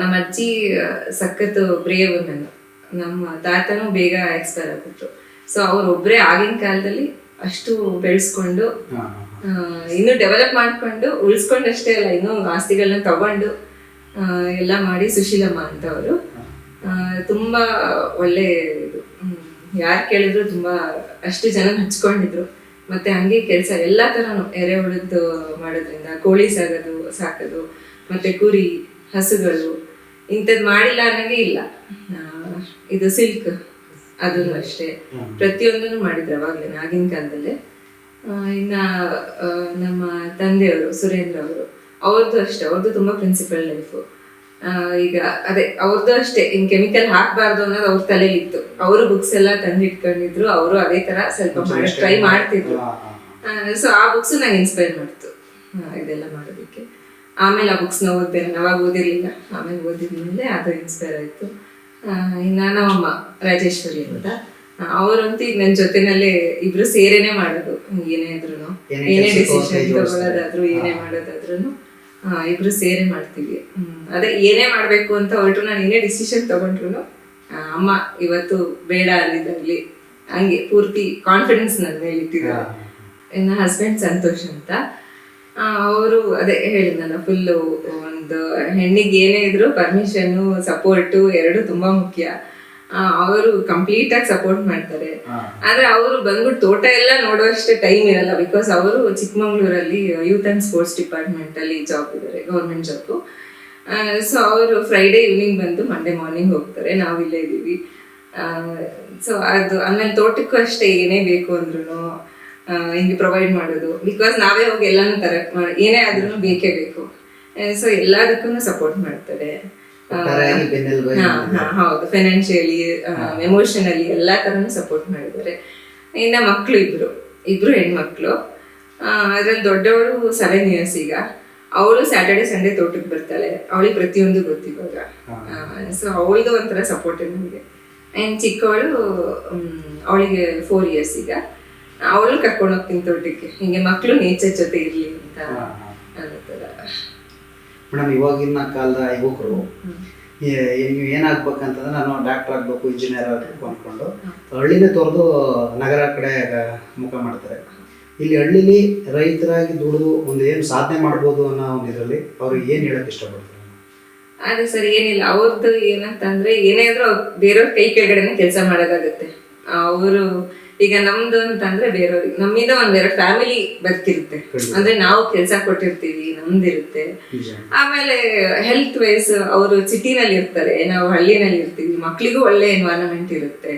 S3: ನಮ್ಮ ಅಜ್ಜಿ ಸಖತ್ ಬ್ರೇವ್. ನಮ್ಮ ತಾತನೂ ಬೇಗ ಎಕ್ಸ್ಪೈರ್ ಆಗ್ಬಿಟ್ರು. ಸೊ ಅವ್ರೊಬ್ರೇ ಆಗಿನ ಕಾಲದಲ್ಲಿ ಅಷ್ಟು ಬೆಳೆಸ್ಕೊಂಡು ಇನ್ನೂ ಡೆವಲಪ್ ಮಾಡ್ಕೊಂಡು ಉಳಿಸ್ಕೊಂಡಷ್ಟೇ ಅಲ್ಲ, ಇನ್ನೂ ಆಸ್ತಿಗಳನ್ನ ತಗೊಂಡು ಎಲ್ಲ ಮಾಡಿ. ಸುಶೀಲಮ್ಮ ಅಂತ ಅವರು ತುಂಬಾ ಒಳ್ಳೆ ಇದು, ಯಾರು ಕೇಳಿದ್ರು ತುಂಬಾ ಅಷ್ಟು ಜನ ಹಚ್ಕೊಂಡಿದ್ರು. ಮತ್ತೆ ಹಂಗೆ ಕೆಲಸ ಎಲ್ಲಾ ತರನು ಎರೆಹುಳದ್ದು ಮಾಡೋದ್ರಿಂದ, ಕೋಳಿ ಸಾಕೋದು, ಮತ್ತೆ ಕುರಿ, ಹಸುಗಳು, ಇಂಥದ್ದು ಮಾಡಿಲ್ಲ ಅನ್ನಂಗೆ ಇಲ್ಲ. ಇದು ಸಿಲ್ಕ್ ಅದನ್ನು ಅಷ್ಟೇ, ಪ್ರತಿಯೊಂದನ್ನು ಮಾಡಿದ್ರು ಅವಾಗಲೇ ಆಗಿನ ಕಾಲದಲ್ಲೇ. ಇನ್ನ ನಮ್ಮ ತಂದೆಯವರು ಸುರೇಂದ್ರ ಅವರು, ಅವ್ರದ್ದು ಅಷ್ಟೇ, ಅವ್ರದ್ದು ತುಂಬಾ ಪ್ರಿನ್ಸಿಪಲ್ ಲೈಫು. ಈಗ ಅದೇ ಅವ್ರದ್ದು ಅಷ್ಟೇ, ಇನ್ ಕೆಮಿಕಲ್ ಹಾಕ್ಬಾರ್ದು ಅನ್ನೋದು ಅವ್ರ ತಲೆಯಲ್ಲಿ ಇತ್ತು. ಅವರು ಬುಕ್ಸ್ ಎಲ್ಲ ತಂದಿಟ್ಕೊಂಡಿದ್ರು, ಅವರು ಅದೇ ತರ ಸ್ವಲ್ಪ ಟ್ರೈ ಮಾಡ್ತಿದ್ರು. ಸೊ ಆ ಬುಕ್ಸ್ ನಂಗೆ ಇನ್ಸ್ಪೈರ್ ಮಾಡ್ತು ಇದೆಲ್ಲ ಮಾಡೋದಕ್ಕೆ. ಆಮೇಲೆ ಆ ಬುಕ್ಸ್ನ ಓದ್ದೆ, ನಾನು ಅವಾಗ ಓದಿರ್ಲಿಲ್ಲ, ಆಮೇಲೆ ಓದಿದ್ಮೇಲೆ ಅದು ಇನ್ಸ್ಪೈರ್ ಆಯ್ತು. ಇನ್ನ ನಮ್ಮಮ್ಮ ರಾಜೇಶ್ವರಿ ಅಂತ, ಅವರಂತೂ ಈಗ ನನ್ನ ಜೊತೆನಲ್ಲೇ ಇಬ್ರು ಸೇರೇನೆ ಮಾಡೋದು. ಏನೇ ಇದ್ರು, ಏನೇ ಡಿಸಿಷನ್ ತಗೊಳ್ಳೋದಾದ್ರು, ಏನೇ ಮಾಡೋದಾದ್ರು ಇಬ್ರು ಸೇರೆ ಮಾಡ್ತೀವಿ. ಅದೇ ಏನೇ ಮಾಡ್ಬೇಕು ಅಂತ ಹೊರಟು ನಾನು ಏನೇ ಡಿಸಿಷನ್ ತಗೊಂಡ್ರು ಅಮ್ಮ ಇವತ್ತು ಬೇಡ ಅಲ್ಲಿದ್ದಾಗ್ಲಿ ಹಂಗೆ ಪೂರ್ತಿ ಕಾನ್ಫಿಡೆನ್ಸ್ ನನ್ನ ಮೇಲೆ ಇಟ್ಟಿದ್ದಾರೆ. ನನ್ನ ಹಸ್ಬೆಂಡ್ ಸಂತೋಷ್ ಅಂತ, ಅವರು ಅದೇ ಹೇಳಿದ್ನಲ್ಲ, ಫುಲ್ಲು ಒಂದು ಹೆಣ್ಣಿಗೆ ಏನೇ ಇದ್ರು ಪರ್ಮಿಷನ್ನು, ಸಪೋರ್ಟು ಎರಡು ತುಂಬಾ ಮುಖ್ಯ. ಅವರು ಕಂಪ್ಲೀಟ್ ಆಗಿ ಸಪೋರ್ಟ್ ಮಾಡ್ತಾರೆ. ಆದ್ರೆ ಅವರು ಬಂದ್ಬಿಟ್ಟು ತೋಟ ಎಲ್ಲ ನೋಡುವಷ್ಟೇ ಟೈಮ್ ಇರಲ್ಲ. ಬಿಕಾಸ್ ಅವರು ಚಿಕ್ಕಮಂಗ್ಳೂರಲ್ಲಿ ಯೂತ್ ಅಂಡ್ ಸ್ಪೋರ್ಟ್ಸ್ ಡಿಪಾರ್ಟ್ಮೆಂಟ್ ಅಲ್ಲಿ ಜಾಬ್ ಇದ್ದಾರೆ, ಗೌರ್ಮೆಂಟ್ ಜಾಬ್. ಸೊ ಅವರು ಫ್ರೈಡೇ ಈವ್ನಿಂಗ್ ಬಂದು ಮಂಡೇ ಮಾರ್ನಿಂಗ್ ಹೋಗ್ತಾರೆ, ನಾವಿಲ್ಲೇ ಇದ್ದೀವಿ. ಸೊ ಅದು ಆಮೇಲೆ ತೋಟಕ್ಕೂ ಅಷ್ಟೇ, ಏನೇ ಬೇಕು ಅಂದ್ರೂ ಹಿಂಗೆ ಪ್ರೊವೈಡ್ ಮಾಡೋದು. ಬಿಕಾಸ್ ನಾವೇ ಹೋಗಿ ಎಲ್ಲಾನು ಏನೇ ಆದ್ರೂ ಬೇಕೇ ಬೇಕು. ಸೊ ಎಲ್ಲದಕ್ಕೂ ಸಪೋರ್ಟ್ ಮಾಡ್ತಾರೆ. ಹೌದು, ಫೈನಾನ್ಷಿಯಲಿ, ಎಮೋಷನಲಿ ಎಲ್ಲಾ ತರನು ಸಪೋರ್ಟ್ ಮಾಡಿದ್ದಾರೆ. ಇನ್ನ ಮಕ್ಳು ಇಬ್ರು ಹೆಣ್ಮಕ್ಳು. ಅದ್ರಲ್ಲಿ ದೊಡ್ಡವಳು 7 years ಈಗ. ಅವಳು ಸ್ಯಾಟರ್ಡೆ ಸಂಡೇ ತೋಟಕ್ಕೆ ಬರ್ತಾಳೆ. ಅವಳಿಗೆ ಪ್ರತಿಯೊಂದು ಗೊತ್ತಿವಾಗ. ಸೊ ಅವಳದು ಒಂಥರ ಸಪೋರ್ಟ್ ನನಗೆ. ಆ್ಯಂಡ್ ಚಿಕ್ಕವಳು ಅವಳಿಗೆ 4 years ಈಗ. ಅವಳು ಕರ್ಕೊಂಡು ಹೋಗ್ತೀನಿ ತೋಟಕ್ಕೆ, ಹಿಂಗೆ ಮಕ್ಕಳು ನೇಚರ್ ಜೊತೆ ಇರಲಿ ಅಂತ ಅನ್ನೋ ಥರ.
S2: ಮೇಡಮ್, ಇವಾಗಿನ ಕಾಲದ ಯುವಕರು ನೀವು ಏನಾಗ್ಬೇಕಂತಂದ್ರೆ ನಾನು ಡಾಕ್ಟರ್ ಆಗಬೇಕು, ಇಂಜಿನಿಯರ್ ಆಗಬೇಕು ಅಂದ್ಕೊಂಡು ಹಳ್ಳಿನೇ ತೊರೆದು ನಗರ ಕಡೆ ಮುಖ ಮಾಡ್ತಾರೆ. ಇಲ್ಲಿ ಹಳ್ಳಿಲಿ ರೈತರಾಗಿ ದುಡಿದು ಒಂದು ಏನು ಸಾಧನೆ ಮಾಡ್ಬೋದು ಅನ್ನೋ ಒಂದು ಇದರಲ್ಲಿ ಅವ್ರಿಗೆ ಏನು ಹೇಳಕ್ಕೆ ಇಷ್ಟಪಡ್ತಾರೆ?
S3: ಅದೇ ಸರ್, ಏನಿಲ್ಲ ಅವ್ರದ್ದು ಏನಂತಂದ್ರೆ ಏನೇ ಆದ್ರೂ ಬೇರೆಯವ್ರ ಕೈ ಕೆಳಗಡೆನೆ ಕೆಲಸ ಮಾಡೋದಾಗುತ್ತೆ. ಅವರು ಈಗ ನಮ್ದು ಅಂತಂದ್ರೆ ಬೇರೆಯವ್ರಿಗೆ ನಮ್ಮಿಂದ ಒಂದೆರಡು ಫ್ಯಾಮಿಲಿ ಬದುಕಿರುತ್ತೆ, ಅಂದ್ರೆ ನಾವು ಕೆಲಸ ಕೊಟ್ಟಿರ್ತೀವಿ, ನಮ್ದಿರುತ್ತೆ. ಆಮೇಲೆ ಹೆಲ್ತ್ ವೈಸ್ ಅವರು ಸಿಟಿನಲ್ಲಿ ಇರ್ತಾರೆ, ನಾವು ಹಳ್ಳಿನಲ್ಲಿ ಇರ್ತೀವಿ, ಮಕ್ಳಿಗೂ ಒಳ್ಳೆ ಎನ್ವೈರನ್ಮೆಂಟ್ ಇರುತ್ತೆ.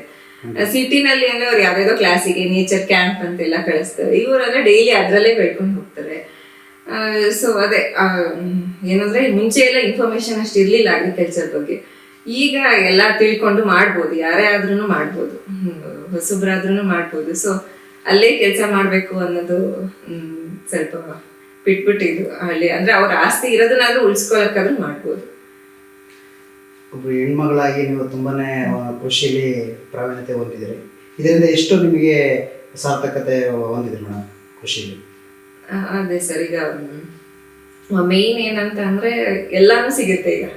S3: ಸಿಟಿನಲ್ಲಿ ಅಂದ್ರೆ ಅವ್ರು ಯಾವ್ಯಾವ್ದೋ ಕ್ಲಾಸಿಗೆ ನೇಚರ್ ಕ್ಯಾಂಪ್ ಅಂತೆಲ್ಲ ಕಳಿಸ್ತಾರೆ, ಇವರೆಲ್ಲ ಡೈಲಿ ಅದ್ರಲ್ಲೇ ಬೆಳ್ಕೊಂಡು ಹೋಗ್ತಾರೆ. ಸೊ ಅದೇ ಏನಂದ್ರೆ ಮುಂಚೆ ಎಲ್ಲ ಇನ್ಫಾರ್ಮೇಶನ್ ಅಷ್ಟು ಇರ್ಲಿಲ್ಲ ಅಗ್ರಿಕಲ್ಚರ್ ಬಗ್ಗೆ. ಈಗ ಎಲ್ಲ ತಿಳ್ಕೊಂಡು ಮಾಡ್ಬೋದು, ಯಾರೇ ಆದ್ರೂ ಮಾಡ್ಬೋದು, ಹೊಸಬ್ರಾದ್ರೂ ಮಾಡ್ಬೋದು. ಸೊ ಅಲ್ಲೇ ಕೆಲಸ ಮಾಡ್ಬೇಕು ಅನ್ನೋದು ಸ್ವಲ್ಪ ಬಿಟ್ಬಿಟ್ಟಿದ್ದು ಹಳ್ಳಿ. ಅಂದ್ರೆ ಅವ್ರ ಆಸ್ತಿ ಇರೋದನ್ನಾದ್ರೂ ಉಳಿಸ್ಕೊಳಕ್ಕಾದ್ರೂ ಮಾಡ್ಬೋದು.
S2: ಒಬ್ಬರು ಹೆಣ್ಮಗಳಾಗಿ ನೀವು ತುಂಬಾನೇ ಕೃಷಿಲಿ ಪ್ರಾವೀಣ್ಯತೆ ಹೊಂದಿದ್ದೀರಿ. ಇದರಿಂದ ಎಷ್ಟು ನಿಮಗೆ ಸಾರ್ಥಕತೆ ಹೊಂದಿದ್ರಿ ಮೇಡಮ್ ಕೃಷಿಲಿ?
S3: ಅದೇ ಸರ್, ಈಗ ಮೇನ್ ಏನಂತ ಅಂದ್ರೆ ಎಲ್ಲಾನು ಸಿಗುತ್ತೆ. ಈಗ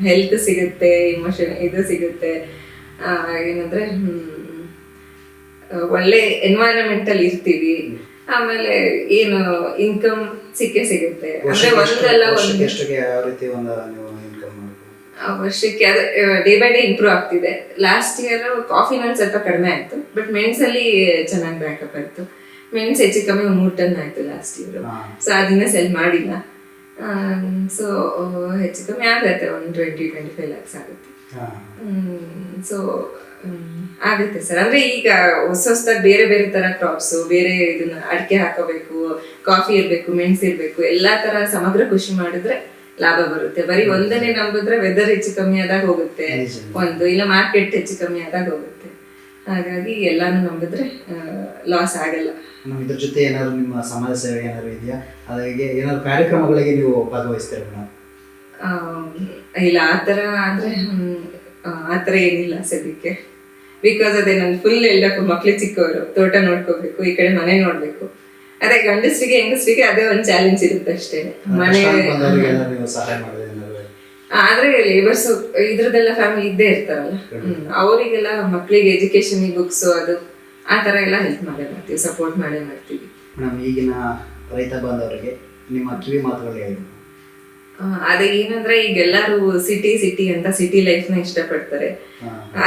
S3: ಹೆಲ್ತ್ ಸಿಗುತ್ತೆ, ಇಮೋಷನ್ ಇದು ಸಿಗುತ್ತೆ, ಏನಂದ್ರೆ ಒಳ್ಳೆ ಎನ್ವೈರನ್ಮೆಂಟ್ ಅಲ್ಲಿ ಇರ್ತೀವಿ. ಆಮೇಲೆ ಏನು ಇನ್ಕಮ್ ಸಿಗುತ್ತೆ. ಅಂದ್ರೆ ಒಂದಲ್ಲ ವರ್ಷಕ್ಕೆ ಅದೇ ಡೇ ಬೈ ಡೇ ಇಂಪ್ರೂವ್ ಆಗ್ತಿದೆ. ಲಾಸ್ಟ್ ಇಯರ್ ಕಾಫಿನಲ್ಲಿ ಸ್ವಲ್ಪ ಕಡಿಮೆ ಆಯ್ತು, ಬಟ್ ಮೆಣಸಲ್ಲಿ ಚೆನ್ನಾಗಿ ಬ್ಯಾಕಪ್ ಆಯ್ತು. ಮೆಣಸು ಹೆಚ್ಚು ಕಮ್ಮಿ 3 ಟನ್ ಆಯ್ತು ಲಾಸ್ಟ್ ಇಯರ್. ಸೊ ಅದನ್ನ ಸೆಲ್ ಮಾಡಿಲ್ಲ. ಸೊ ಹೆಚ್ಚು ಕಮ್ಮಿ ಆಗತ್ತೆ, ಒಂದು 20-25 lakhs ಆಗುತ್ತೆ. ಸೊ ಆಗುತ್ತೆ ಸರ್. ಅಂದ್ರೆ ಈಗ ಹೊಸದಾಗಿ ಬೇರೆ ಬೇರೆ ತರ ಕ್ರಾಪ್ಸ್, ಬೇರೆ ಇದನ್ನ ಅಡಿಕೆ ಹಾಕೋಬೇಕು, ಕಾಫಿ ಇರ್ಬೇಕು, ಮೆಣಸು ಇರ್ಬೇಕು, ಎಲ್ಲಾ ತರ ಸಮಗ್ರ ಕೃಷಿ ಮಾಡಿದ್ರೆ ಲಾಭ ಬರುತ್ತೆ. ಬರೀ ಒಂದನೇ ನಂಬಿದ್ರೆ ವೆದರ್ ಹೆಚ್ಚು ಕಮ್ಮಿ ಆದಾಗ ಹೋಗುತ್ತೆ, ಒಂದು ಇಲ್ಲ ಮಾರ್ಕೆಟ್ ಹೆಚ್ಚು ಕಮ್ಮಿ ಆದಾಗ ಹೋಗುತ್ತೆ. ಹಾಗಾಗಿ ಎಲ್ಲಾನು ನಂಬಿದ್ರೆ ಲಾಸ್ ಆಗಲ್ಲ.
S2: ಇದ್ರ ಜೊತೆ ಏನಾದ್ರು ನಿಮ್ಮ ಸಮಾಜ ಸೇವೆ ಏನಾದ್ರು ಇದೆಯಾ? ಅದಾಗೆ ಏನಾದ್ರು ಕಾರ್ಯಕ್ರಮಗಳಿಗೆ ನೀವು ಭಾಗವಹಿಸ್ತೀರ ಮೇಡಮ್?
S3: ಇಲ್ಲ, ಆತರ ಅಂದ್ರೆ ಆತರ ಏನಿಲ್ಲ ಸದ್ಯಕ್ಕೆ. ಬಿಕಾಸ್ ಅದೇ ನನ್ ಫುಲ್ ಎಲ್ಲಕ್ಕೂ ಮಕ್ಳು ಚಿಕ್ಕವರು, ತೋಟ ನೋಡ್ಕೋಬೇಕು, ಈ ಕಡೆ ಮನೆ ನೋಡ್ಬೇಕು. ಅದೇ ಗಂಡಸ್ರಿಗೆ ಹೆಂಗಸ್ರಿಗೆ ಅದೇ ಒಂದ್ ಚಾಲೆಂಜ್ ಇರುತ್ತೆ ಅಷ್ಟೇ. ಮನೆ ಆದ್ರೆ ಲೇಬರ್ಸ್ ಇದ್ರದೆಲ್ಲ ಫ್ಯಾಮಿಲಿ ಇದ್ದೇ ಇರ್ತಾರಲ್ಲ, ಅವರಿಗೆಲ್ಲ ಮಕ್ಳಿಗೆ ಎಜುಕೇಶನ್, ಬುಕ್ಸ್, ಅದು ಆ ತರ ಎಲ್ಲ ಹೆಲ್ಪ್ ಮಾಡೇ ಮಾಡ್ತೀವಿ, ಸಪೋರ್ಟ್ ಮಾಡೇ ಮಾಡ್ತೀವಿ.
S2: ಮೇಡಮ್, ಈಗಿನ ರೈತ ಬಾಂಧವರಿಗೆ ನಿಮ್ಮ ಕಿವಿ ಮಾತುಗಳು ಹೇಳಿ?
S3: ಅದೇ ಏನಂದ್ರೆ ಈಗ ಎಲ್ಲರೂ ಸಿಟಿ ಅಂತ ಸಿಟಿ ಲೈಫ್ ನ ಇಷ್ಟಪಡ್ತಾರೆ.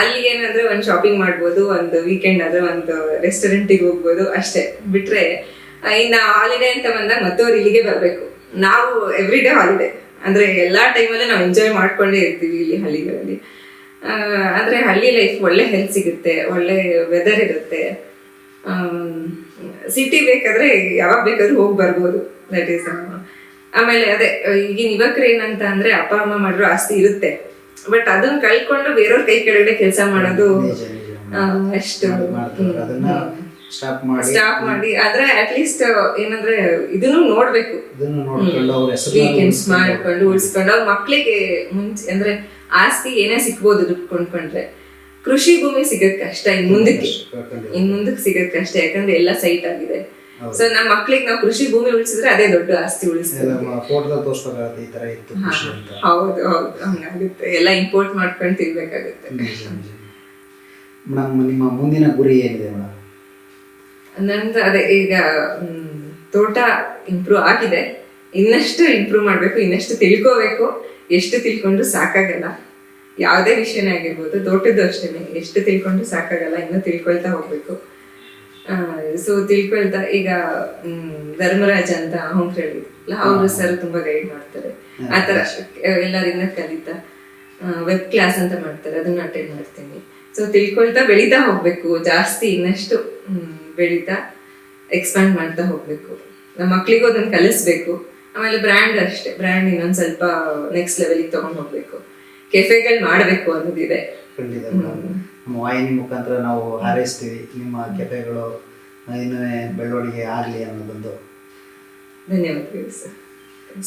S3: ಅಲ್ಲಿ ಏನಂದ್ರೆ ಒಂದ್ ಶಾಪಿಂಗ್ ಮಾಡ್ಬೋದು, ಒಂದು ವೀಕೆಂಡ್ ಆದ್ರೆ ಒಂದು ರೆಸ್ಟೋರೆಂಟಿಗೆ ಹೋಗ್ಬೋದು ಅಷ್ಟೇ. ಬಿಟ್ರೆ ಇನ್ನ ಹಾಲಿಡೇ ಅಂತ ಬಂದಾಗ ಮತ್ತವ್ರು ಇಲ್ಲಿಗೆ ಬರ್ಬೇಕು. ನಾವು ಎವ್ರಿ ಡೇ ಹಾಲಿಡೇ, ಅಂದ್ರೆ ಎಲ್ಲಾ ಟೈಮಲ್ಲೂ ನಾವು ಎಂಜಾಯ್ ಮಾಡ್ಕೊಂಡೇ ಇರ್ತೀವಿ ಇಲ್ಲಿ ಹಳ್ಳಿಗಳಲ್ಲಿ. ಅಂದ್ರೆ ಹಳ್ಳಿ ಲೈಫ್ ಒಳ್ಳೆ ಹೆಲ್ತ್ ಸಿಗುತ್ತೆ, ಒಳ್ಳೆ ವೆದರ್ ಇರುತ್ತೆ. ಸಿಟಿ ಬೇಕಾದ್ರೆ ಯಾವಾಗ ಬೇಕಾದ್ರೂ ಹೋಗಿ ಬರ್ಬೋದು, ದಟ್ ಈಸ್. ಆಮೇಲೆ ಅದೇ ಈಗಿನ ಯುವಕರು ಏನಂತ ಅಂದ್ರೆ ಅಪ್ಪ ಅಮ್ಮ ಮಾಡಿರೋ ಆಸ್ತಿ ಇರುತ್ತೆ, ಬಟ್ ಅದನ್ನ ಕಳ್ಕೊಂಡು ಬೇರೆಯವ್ರ ಕೈ ಕೆಳಗಡೆ ಕೆಲಸ ಮಾಡೋದು ಅಷ್ಟು ಸ್ಟಾಪ್ ಮಾಡಿ. ಆದ್ರೆ ಅಟ್ಲೀಸ್ಟ್ ಏನಂದ್ರೆ ಇದನ್ನು ನೋಡ್ಬೇಕು, ವೀಕೆಂಡ್ಸ್ ಮಾಡ್ಕೊಂಡು ಉಳಿಸ್ಕೊಂಡು ಅವ್ರ ಮಕ್ಳಿಗೆ ಮುಂಚೆ ಅಂದ್ರೆ ಆಸ್ತಿ ಏನೇ ಸಿಕ್ಬೋದು ದುಡ್ಡು ಕೊಂಡ್ಕೊಂಡ್ರೆ. ಕೃಷಿ ಭೂಮಿ ಸಿಗದ್ ಕಷ್ಟ ಇನ್ ಮುಂದಕ್ಕೆ ಸಿಗದ್ ಕಷ್ಟ, ಯಾಕಂದ್ರೆ ಎಲ್ಲ ಸೈಟ್ ಆಗಿದೆ. ಸೊ ನಮ್ಮ ಮಕ್ಳಿಗೆ ನಾವು ಕೃಷಿ ಭೂಮಿ ಉಳಿಸಿದ್ರೆ ಅದೇ ದೊಡ್ಡ ಆಸ್ತಿ ಉಳಿಸ್ತೇವೆ. ಹೌದು ಹೌದು, ಹಂಗಾಗುತ್ತೆ. ಎಲ್ಲ ಇಂಪೋರ್ಟ್ ಮಾಡ್ಕೊಂಡು ತಿನ್ಬೇಕಾಗುತ್ತೆ.
S2: ನಿಮ್ಮ ಮುಂದಿನ ಗುರಿ ಏನಿದೆ ಮೇಡಮ್?
S3: ನಂದು ಅದೇ, ಈಗ ತೋಟ ಇಂಪ್ರೂವ್ ಆಗಿದೆ, ಇನ್ನಷ್ಟು ಇಂಪ್ರೂವ್ ಮಾಡ್ಬೇಕು, ಇನ್ನಷ್ಟು ತಿಳ್ಕೋಬೇಕು. ಎಷ್ಟು ತಿಳ್ಕೊಂಡು ಸಾಕಾಗಲ್ಲ, ಯಾವುದೇ ವಿಷಯನೇ ಆಗಿರ್ಬೋದು, ತೋಟದ್ದು ಅಷ್ಟೇನೆ. ಎಷ್ಟು ತಿಳ್ಕೊಂಡು ಸಾಕಾಗಲ್ಲ, ಇನ್ನೂ ತಿಳ್ಕೊಳ್ತಾ ಹೋಗ್ಬೇಕು. ಸೊ ತಿಳ್ಕೊಳ್ತಾ ಈಗ ಧರ್ಮರಾಜ್ ಅಂತ ಹೋಮ್ ಹೇಳಿದ್ರಲ್ಲ, ಅವರು ಸರ್ ತುಂಬಾ ಗೈಡ್ ಮಾಡ್ತಾರೆ. ಆತರ ಎಲ್ಲರಿಂದ ಕಲಿತಾ ವೆಬ್ ಕ್ಲಾಸ್ ಅಂತ ಮಾಡ್ತಾರೆ, ಅದನ್ನ ಅಟೆಂಡ್ ಮಾಡ್ತೀನಿ. ಸೊ ತಿಳ್ಕೊಳ್ತಾ ಬೆಳೀತಾ ಹೋಗ್ಬೇಕು, ಜಾಸ್ತಿ ಇನ್ನಷ್ಟು ಬೆಳೀತಾ ಎಕ್ಸ್ಪ್ಯಾಂಡ್ ಮಾಡ್ತಾ ಹೋಗ್ಬೇಕು. ನಮ್ಮ ಮಕ್ಳಿಗೂ ಅದನ್ನ ಕಲಿಸ್ಬೇಕು. ಆಮೇಲೆ ಬ್ರ್ಯಾಂಡ್ ಅಷ್ಟೇ, ಬ್ರ್ಯಾಂಡ್ ಇನ್ನೊಂದ್ ಸ್ವಲ್ಪ ನೆಕ್ಸ್ಟ್ ಲೆವೆಲ್ಗೆ ತಗೊಂಡ್ ಹೋಗ್ಬೇಕು, ಕೆಫೆಗಳು ಮಾಡ್ಬೇಕು ಅನ್ನೋದಿದೆ.
S2: ನಮ್ಮ ವಾಹಿನಿ ಮುಖಾಂತರ ನಾವು ಹಾರೈಸ್ತೀವಿ ನಿಮ್ಮ ಕೆಫೆಗಳು ಇನ್ನೂ ಬೆಳವಣಿಗೆ ಆಗಲಿ ಅನ್ನೋದೊಂದು.
S3: ಧನ್ಯವಾದಗಳು ಸರ್.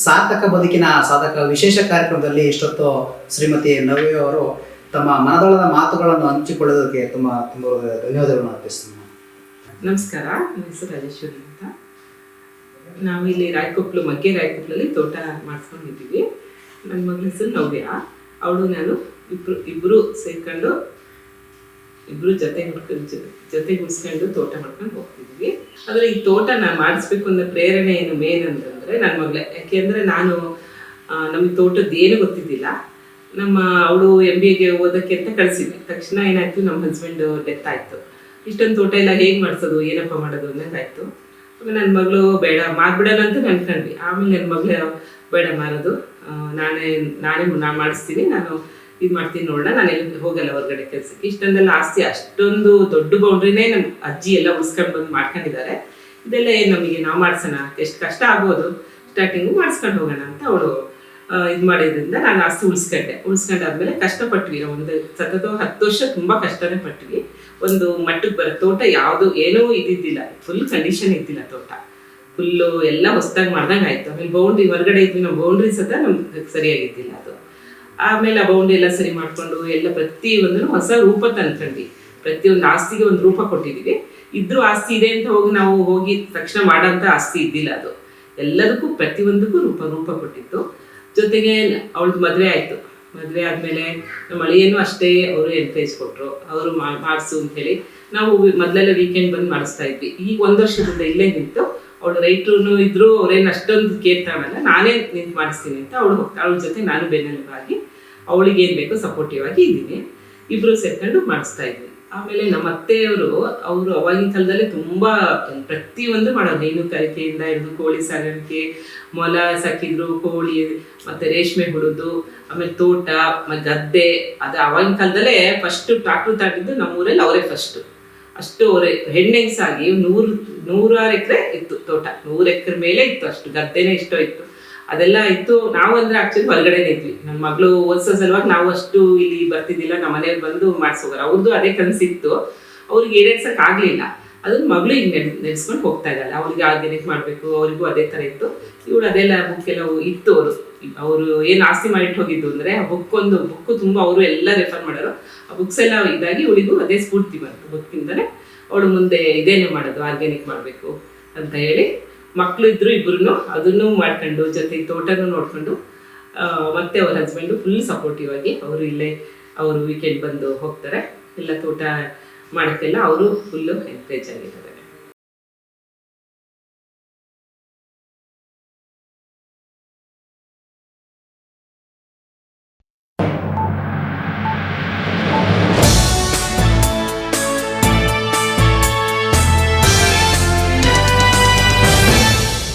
S2: ಸಾರ್ಥಕ ಬದುಕಿನ ಸಾಧಕ ವಿಶೇಷ ಕಾರ್ಯಕ್ರಮದಲ್ಲಿ ಇಷ್ಟೊತ್ತು ಶ್ರೀಮತಿ ನವ್ಯ ಅವರು ತಮ್ಮ ಮನದಾಳದ ಮಾತುಗಳನ್ನು ಹಂಚಿಕೊಳ್ಳೋದಕ್ಕೆ ತುಂಬ ಧನ್ಯವಾದಗಳನ್ನು ಅರ್ಪಿಸ್ತೀನಿ.
S4: ನಮಸ್ಕಾರ, ನನ್ನ ಹೆಸರು ರಾಜೇಶ್ವರಿ ಅಂತ. ನಾವಿಲ್ಲಿ ಮಗ್ಗೆ ರಾಯಕೊಪ್ಲಲ್ಲಿ ತೋಟ ಮಾಡಿಸ್ಕೊಂಡಿದ್ದೀವಿ. ನನ್ನ ಮಗಳ ಹೆಸರು ನವ್ಯ. ಅವಳು ನಾನು ಇಬ್ಬರು ಸೇರ್ಕೊಂಡು ಜೊತೆಗೂಡಿಸ್ಕೊಂಡು ತೋಟ ಮಾಡ್ಕೊಂಡು ಹೋಗ್ತಿದ್ವಿ. ಆದರೆ ಈ ತೋಟ ನಾನು ಮಾಡಿಸ್ಬೇಕು ಅನ್ನೋ ಪ್ರೇರಣೆ ಏನು ಮೇನ್ ಅಂತಂದರೆ ನನ್ನ ಮಗಳೇ. ಯಾಕೆಂದರೆ ನಮಗೆ ತೋಟದ್ದು ಏನು ಗೊತ್ತಿದ್ದಿಲ್ಲ. ಅವಳು MBAಗೆ ಓದೋಕ್ಕೆ ಅಂತ ಕಳಿಸಿದ್ವಿ. ತಕ್ಷಣ ಏನಾಯಿತು, ನಮ್ಮ ಹಸ್ಬೆಂಡು ಡೆತ್ ಆಯಿತು. ಇಷ್ಟೊಂದು ತೋಟ ಎಲ್ಲ ಹೇಗೆ ಮಾಡಿಸೋದು, ಏನಪ್ಪ ಮಾಡೋದು ಅನ್ನೋದಾಯಿತು. ಆಮೇಲೆ ನನ್ನ ಮಗಳು ಬೇಡ ಮಾರ್ಬಿಡೋಣ ಅಂತ ಅನ್ಕೊಂಡ್ವಿ. ಆಮೇಲೆ ನನ್ನ ಮಗಳು ಬೇಡ ಮಾರೋದು, ನಾನು ಮಾಡಿಸ್ತೀನಿ, ನಾನು ಇದು ಮಾಡ್ತೀನಿ, ನೋಡೋಣ, ನಾನು ಎಲ್ಲಿ ಹೋಗಲ್ಲ ಹೊರಗಡೆ ಕೆಲಸಕ್ಕೆ. ಇಷ್ಟೊಂದೆಲ್ಲ ಆಸ್ತಿ, ಅಷ್ಟೊಂದು ದೊಡ್ಡ ಬೌಂಡ್ರಿನೇ ನಮ್ಮ ಅಜ್ಜಿ ಎಲ್ಲ ಉಳಿಸ್ಕೊಂಡು ಬಂದು ಮಾಡ್ಕೊಂಡಿದ್ದಾರೆ. ಇದೆಲ್ಲ ಏನು ನಮಗೆ, ನಾವು ಮಾಡಿಸೋಣ, ಎಷ್ಟು ಕಷ್ಟ ಆಗ್ಬೋದು, ಸ್ಟಾರ್ಟಿಂಗು ಮಾಡಿಸ್ಕೊಂಡು ಹೋಗೋಣ ಅಂತ ಅವಳು ಇದು ಮಾಡಿದ್ರಿಂದ ನಾನು ಆಸ್ತಿ ಉಳಿಸ್ಕೊಂಡಾದ್ಮೇಲೆ ಕಷ್ಟಪಟ್ವಿ. ಒಂದು ಸತತ 10 ವರ್ಷ ತುಂಬ ಕಷ್ಟನೇ ಪಟ್ವಿ. ಒಂದು ಮಟ್ಟಕ್ಕೆ ಬರೋ ತೋಟ ಏನೂ ಇದ್ದಿದ್ದಿಲ್ಲ, ಫುಲ್ ಕಂಡೀಷನ್ ಇದ್ದಿಲ್ಲ ತೋಟ, ಫುಲ್ಲು ಎಲ್ಲ ಹೊಸದಾಗಿ ಮಾಡ್ದಂಗೆ ಆಯಿತು. ಆಮೇಲೆ ಬೌಂಡ್ರಿ ಹೊರಗಡೆ ಇದ್ವಿ, ನಮ್ಮ ಬೌಂಡ್ರಿ ಸತ ನಮ್ಗೆ ಸರಿಯಾಗಿದ್ದಿಲ್ಲ ಅದು. ಆಮೇಲೆ ಆ ಬೌಂಡ್ರಿ ಎಲ್ಲ ಸರಿ ಮಾಡಿಕೊಂಡು ಎಲ್ಲ ಪ್ರತಿಯೊಂದನ್ನು ಹೊಸ ರೂಪ ತಂದ್ಕೊಂಡ್ವಿ. ಪ್ರತಿಯೊಂದು ಆಸ್ತಿಗೆ ಒಂದು ರೂಪ ಕೊಟ್ಟಿದ್ದೀವಿ. ಇದ್ರೂ ಆಸ್ತಿ ಇದೆ ಅಂತ ನಾವು ಹೋಗಿ ತಕ್ಷಣ ಮಾಡೋಂಥ ಆಸ್ತಿ ಇದ್ದಿಲ್ಲ. ಅದು ಎಲ್ಲದಕ್ಕೂ ಪ್ರತಿಯೊಂದಕ್ಕೂ ರೂಪ ಕೊಟ್ಟಿತ್ತು. ಜೊತೆಗೆ ಅವಳದು ಮದುವೆ ಆಯಿತು. ಮದುವೆ ಆದಮೇಲೆ ನಮ್ಮ ಅಳಿಯೇನು ಅಷ್ಟೇ, ಅವರು ಎನ್ಕರೇಜ್ ಕೊಟ್ಟರು, ಅವರು ಮಾಡಿಸು ಅಂತೇಳಿ. ನಾವು ಮೊದಲೆಲ್ಲ ವೀಕೆಂಡ್ ಬಂದು ಮಾಡಿಸ್ತಾ ಇದ್ವಿ. ಈಗ 1 ವರ್ಷದಿಂದ ಇಲ್ಲೇ ನಿಂತು, ಅವಳು ರೈಟ್ರು ಇದ್ರು, ಅವ್ರೇನು ಅಷ್ಟೊಂದು ಕೇಳ್ತಾಳಲ್ಲ, ನಾನೇ ನಿಂತು ಮಾಡಿಸ್ತೀನಿ ಅಂತ ಅವಳ ಜೊತೆ ನಾನು ಬೆನ್ನೆಲುಬಾಗಿ ಅವಳಿಗೆ ಏನು ಬೇಕೋ ಸಪೋರ್ಟಿವ್ ಆಗಿ ಇದ್ದೀನಿ. ಇಬ್ಬರು ಸೇರ್ಕೊಂಡು ಮಾಡಿಸ್ತಾ ಇದ್ವಿ. ಆಮೇಲೆ ನಮ್ಮ ಅತ್ತೆಯವರು ಅವಾಗಿನ ಕಾಲದಲ್ಲೇ ತುಂಬ ಪ್ರತಿಯೊಂದು ಮಾಡೋದು. ಹೈನುಗಾರಿಕೆಯಿಂದ ಹಿಡಿದು ಕೋಳಿ ಸಾಗಾಣಿಕೆ, ಮೊಲ ಸಾಕಿದ್ರು, ಕೋಳಿ ಮತ್ತು ರೇಷ್ಮೆ ಹುಡುದು, ಆಮೇಲೆ ತೋಟ ಮತ್ತು ಗದ್ದೆ. ಅದು ಅವಾಗಿನ ಕಾಲದಲ್ಲೇ ಫಸ್ಟು ಟ್ರಾಕ್ಟರ್ ತಾಟಿದ್ದು ನಮ್ಮೂರಲ್ಲಿ ಅವರೇ ಫಸ್ಟು. ಅಷ್ಟು ಅವರೇ ಹೆಣ್ಣೆಂಗ್ಸಾಗಿ 100 ಎಕರೆ ಇತ್ತು ತೋಟ, 100 ಎಕರೆ ಮೇಲೆ ಇತ್ತು. ಅಷ್ಟು ಗದ್ದೆನೇ ಇಷ್ಟೋ ಇತ್ತು, ಅದೆಲ್ಲ ಇತ್ತು. ನಾವು ಅಂದರೆ ಆ್ಯಕ್ಚುಲಿ ಹೊರಗಡೆನೇ ಇದ್ವಿ. ನನ್ನ ಮಗಳು ಓದಿಸೋ ಸಲುವಾಗಿ ನಾವು ಅಷ್ಟು ಇಲ್ಲಿ ಬರ್ತಿದ್ದಿಲ್ಲ. ನಮ್ಮ ಮನೆಯವ್ರು ಬಂದು ಮಾಡಿಸೋರು. ಅವ್ರದ್ದು ಅದೇ ಕನಸಿತ್ತು. ಅವ್ರಿಗೆ ಈಡೇರ್ಸೋಕೆ ಆಗಲಿಲ್ಲ. ಅದನ್ನು ಮಗಳು ಈಗ ನಡೆಸ್ಕೊಂಡು ಹೋಗ್ತಾ ಇದ್ದಾಳೆ. ಅವಳಿಗೆ ಆರ್ಗ್ಯಾನಿಕ್ ಮಾಡಬೇಕು, ಅವರಿಗೂ ಅದೇ ಥರ ಇತ್ತು. ಇವಳು ಅದೆಲ್ಲ ಬುಕ್ ಎಲ್ಲ ಇತ್ತು. ಅವರು ಏನು ಆಸ್ತಿ ಮಾಡಿಟ್ಟು ಹೋಗಿದ್ದು ಅಂದರೆ ಆ ಬುಕ್ಕು ತುಂಬ ಅವರು ಎಲ್ಲ ರೆಫರ್ ಮಾಡೋರು. ಆ ಬುಕ್ಸ್ ಎಲ್ಲ ಇದಾಗಿ ಇವಳಿಗೂ ಅದೇ ಸ್ಫೂರ್ತಿ ಬಂತು. ಬುಕ್ಕಿಂದಲೇ ಅವಳು ಮುಂದೆ ಇದೇನೇ ಮಾಡೋದು, ಆರ್ಗ್ಯಾನಿಕ್ ಮಾಡಬೇಕು ಅಂತ ಹೇಳಿ. ಮಕ್ಕಳು ಇದ್ರು ಇಬ್ಬರು, ಅದನ್ನು ಮಾಡ್ಕೊಂಡು ಜೊತೆ ತೋಟನೂ ನೋಡ್ಕೊಂಡು, ಮತ್ತೆ ಅವ್ರ ಹಸ್ಬೆಂಡು ಫುಲ್ ಸಪೋರ್ಟಿವ್ ಆಗಿ ಅವರು ವೀಕೆಂಡ್ ಬಂದು ಹೋಗ್ತಾರೆ. ಎಲ್ಲ ತೋಟ ಮಾಡೋಕ್ಕೆಲ್ಲ ಅವರು ಫುಲ್ಲು ಎನ್ಕರೇಜ್ ಆಗಿದ್ದಾರೆ.